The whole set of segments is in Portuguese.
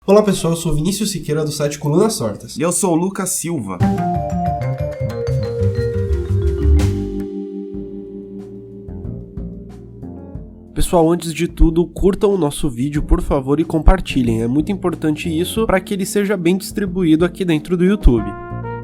Olá pessoal, eu sou Vinícius Siqueira do site Colunas Tortas. E eu sou o Lucas Silva. Pessoal, antes de tudo, curtam o nosso vídeo, por favor, e compartilhem. É muito importante isso para que ele seja bem distribuído aqui dentro do YouTube.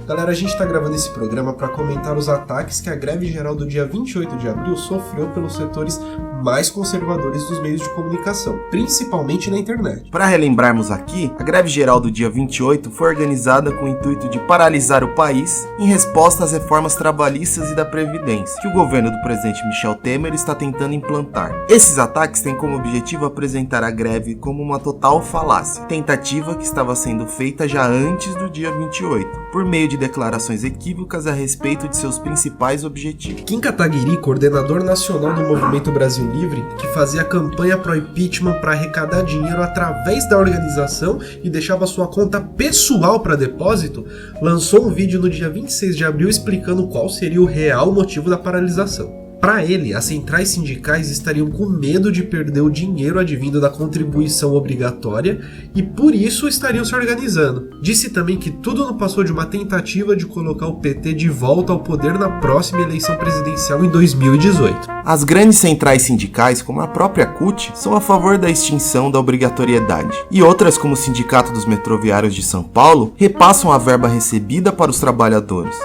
Galera, a gente está gravando esse programa para comentar os ataques que a greve geral do dia 28 de abril sofreu pelos setores mais conservadores dos meios de comunicação, principalmente na internet. Para relembrarmos aqui, a greve geral do dia 28 foi organizada com o intuito de paralisar o país em resposta às reformas trabalhistas e da Previdência, que o governo do presidente Michel Temer está tentando implantar. Esses ataques têm como objetivo apresentar a greve como uma total falácia, tentativa que estava sendo feita já antes do dia 28, por meio de declarações equívocas a respeito de seus principais objetivos. Kim Kataguiri, coordenador nacional do Movimento Brasil Livre, que fazia campanha pro impeachment para arrecadar dinheiro através da organização e deixava sua conta pessoal para depósito, lançou um vídeo no dia 26 de abril explicando qual seria o real motivo da paralisação. Para ele, as centrais sindicais estariam com medo de perder o dinheiro advindo da contribuição obrigatória e por isso estariam se organizando. Disse também que tudo não passou de uma tentativa de colocar o PT de volta ao poder na próxima eleição presidencial em 2018. As grandes centrais sindicais, como a própria CUT, são a favor da extinção da obrigatoriedade. E outras, como o Sindicato dos Metroviários de São Paulo, repassam a verba recebida para os trabalhadores.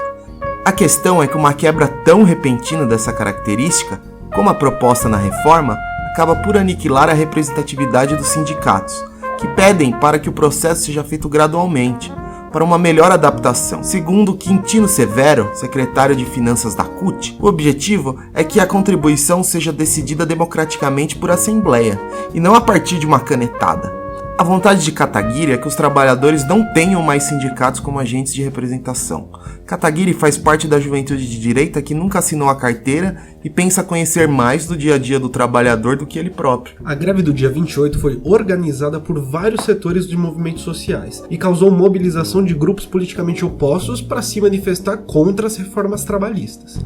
A questão é que uma quebra tão repentina dessa característica, como a proposta na reforma, acaba por aniquilar a representatividade dos sindicatos, que pedem para que o processo seja feito gradualmente, para uma melhor adaptação. Segundo Quintino Severo, secretário de Finanças da CUT, o objetivo é que a contribuição seja decidida democraticamente por assembleia, e não a partir de uma canetada. A vontade de Kataguiri é que os trabalhadores não tenham mais sindicatos como agentes de representação. Kataguiri faz parte da juventude de direita que nunca assinou a carteira e pensa conhecer mais do dia a dia do trabalhador do que ele próprio. A greve do dia 28 foi organizada por vários setores de movimentos sociais e causou mobilização de grupos politicamente opostos para se manifestar contra as reformas trabalhistas,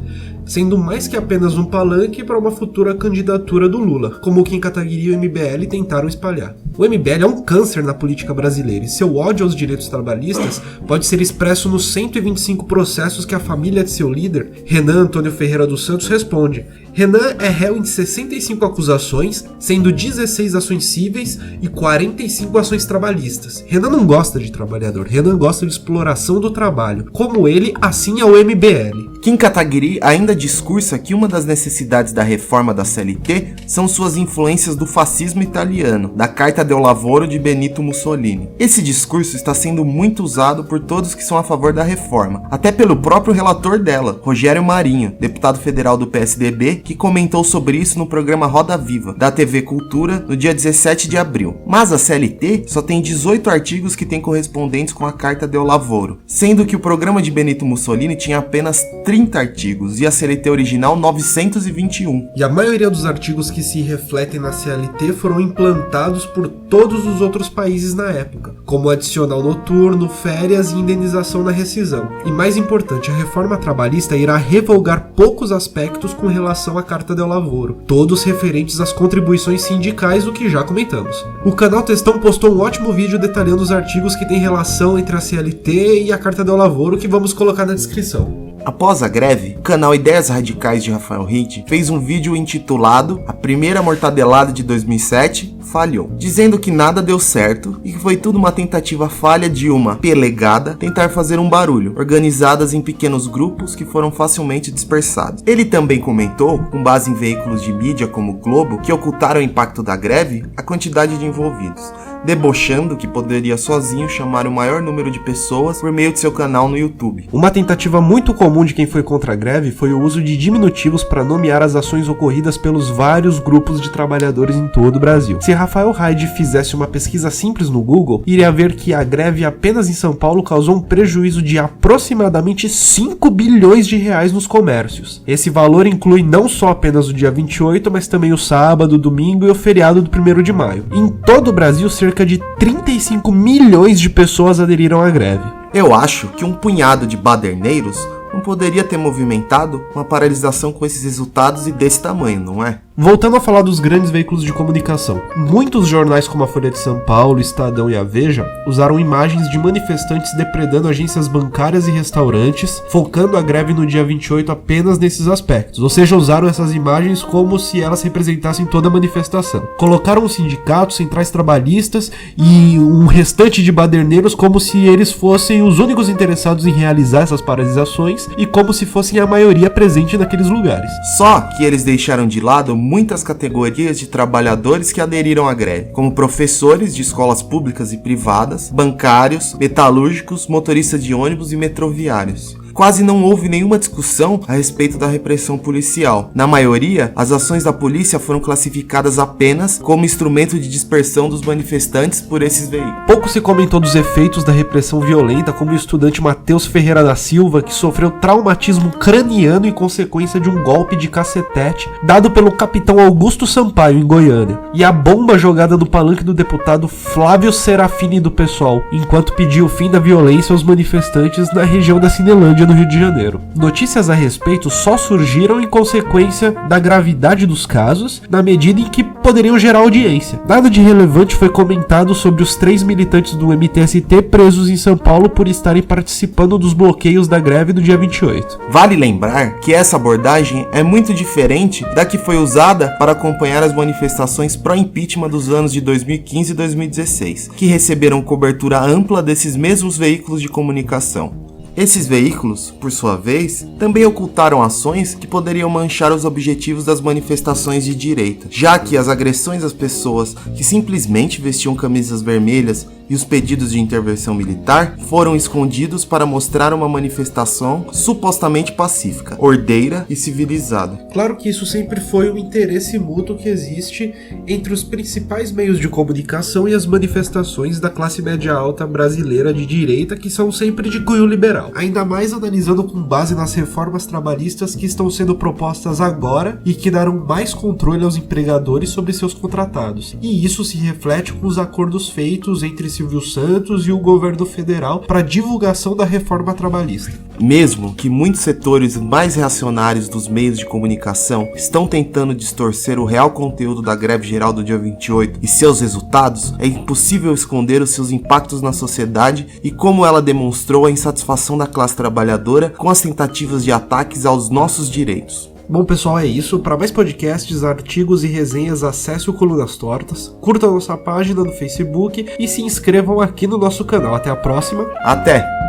sendo mais que apenas um palanque para uma futura candidatura do Lula, como o Kim Kataguiri e o MBL tentaram espalhar. O MBL é um câncer na política brasileira e seu ódio aos direitos trabalhistas pode ser expresso nos 125 processos que a família de seu líder, Renan Antônio Ferreira dos Santos, responde. Renan é réu em 65 acusações, sendo 16 ações cíveis e 45 ações trabalhistas. Renan não gosta de trabalhador, Renan gosta de exploração do trabalho. Como ele, assim é o MBL. Kim Kataguiri ainda discursa que uma das necessidades da reforma da CLT são suas influências do fascismo italiano, da Carta del Lavoro de Benito Mussolini. Esse discurso está sendo muito usado por todos que são a favor da reforma, até pelo próprio relator dela, Rogério Marinho, deputado federal do PSDB, que comentou sobre isso no programa Roda Viva, da TV Cultura, no dia 17 de abril. Mas a CLT só tem 18 artigos que têm correspondentes com a Carta del Lavoro, sendo que o programa de Benito Mussolini tinha apenas 30 artigos e a CLT original 921. E a maioria dos artigos que se refletem na CLT foram implantados por todos os outros países na época, como adicional noturno, férias e indenização na rescisão. E mais importante, a reforma trabalhista irá revogar poucos aspectos com relação à Carta del Lavoro, todos referentes às contribuições sindicais, o que já comentamos. O canal Textão postou um ótimo vídeo detalhando os artigos que têm relação entre a CLT e a Carta del Lavoro, que vamos colocar na descrição. Após a greve, o canal Ideias Radicais de Rafael Ritt fez um vídeo intitulado A Primeira Mortadelada de 2007 Falhou, dizendo que nada deu certo e que foi tudo uma tentativa falha de uma pelegada tentar fazer um barulho, organizadas em pequenos grupos que foram facilmente dispersados. Ele também comentou, com base em veículos de mídia como o Globo, que ocultaram o impacto da greve, a quantidade de envolvidos, debochando que poderia sozinho chamar o maior número de pessoas por meio de seu canal no YouTube. Uma tentativa muito comum de quem foi contra a greve foi o uso de diminutivos para nomear as ações ocorridas pelos vários grupos de trabalhadores em todo o Brasil. Se Rafael Ritt fizesse uma pesquisa simples no Google, iria ver que a greve apenas em São Paulo causou um prejuízo de aproximadamente 5 bilhões de reais nos comércios. Esse valor inclui não só apenas o dia 28, mas também o sábado, o domingo e o feriado do 1º de maio. Em todo o Brasil, cerca de 35 milhões de pessoas aderiram à greve. Eu acho que um punhado de baderneiros não poderia ter movimentado uma paralisação com esses resultados e desse tamanho, não é? Voltando a falar dos grandes veículos de comunicação, muitos jornais como a Folha de São Paulo, Estadão e a Veja usaram imagens de manifestantes depredando agências bancárias e restaurantes, focando a greve no dia 28 apenas nesses aspectos, ou seja, usaram essas imagens como se elas representassem toda a manifestação. Colocaram os sindicatos, centrais trabalhistas e um restante de baderneiros como se eles fossem os únicos interessados em realizar essas paralisações e como se fossem a maioria presente naqueles lugares. Só que eles deixaram de lado muitas categorias de trabalhadores que aderiram à greve, como professores de escolas públicas e privadas, bancários, metalúrgicos, motoristas de ônibus e metroviários. Quase não houve nenhuma discussão a respeito da repressão policial. Na maioria, as ações da polícia foram classificadas apenas como instrumento de dispersão dos manifestantes por esses veículos. Pouco se comentou dos efeitos da repressão violenta, como o estudante Matheus Ferreira da Silva, que sofreu traumatismo craniano em consequência de um golpe de cacetete dado pelo capitão Augusto Sampaio em Goiânia, e a bomba jogada no palanque do deputado Flávio Serafini do PSOL, enquanto pedia o fim da violência aos manifestantes na região da Cinelândia, no Rio de Janeiro. Notícias a respeito só surgiram em consequência da gravidade dos casos, na medida em que poderiam gerar audiência. Nada de relevante foi comentado sobre os 3 militantes do MTST presos em São Paulo por estarem participando dos bloqueios da greve do dia 28. Vale lembrar que essa abordagem é muito diferente da que foi usada para acompanhar as manifestações pró-impeachment dos anos de 2015 e 2016, que receberam cobertura ampla desses mesmos veículos de comunicação. Esses veículos, por sua vez, também ocultaram ações que poderiam manchar os objetivos das manifestações de direita, já que as agressões às pessoas que simplesmente vestiam camisas vermelhas e os pedidos de intervenção militar foram escondidos para mostrar uma manifestação supostamente pacífica, ordeira e civilizada. Claro que isso sempre foi um interesse mútuo que existe entre os principais meios de comunicação e as manifestações da classe média alta brasileira de direita, que são sempre de cunho liberal. Ainda mais analisando com base nas reformas trabalhistas que estão sendo propostas agora e que darão mais controle aos empregadores sobre seus contratados. E isso se reflete com os acordos feitos entre Silvio Santos e o governo federal para divulgação da reforma trabalhista. Mesmo que muitos setores mais reacionários dos meios de comunicação estão tentando distorcer o real conteúdo da greve geral do dia 28 e seus resultados, é impossível esconder os seus impactos na sociedade e como ela demonstrou a insatisfação da classe trabalhadora com as tentativas de ataques aos nossos direitos. Bom, pessoal, é isso. Para mais podcasts, artigos e resenhas, acesse o Colunas Tortas, curtam nossa página no Facebook e se inscrevam aqui no nosso canal. Até a próxima. Até!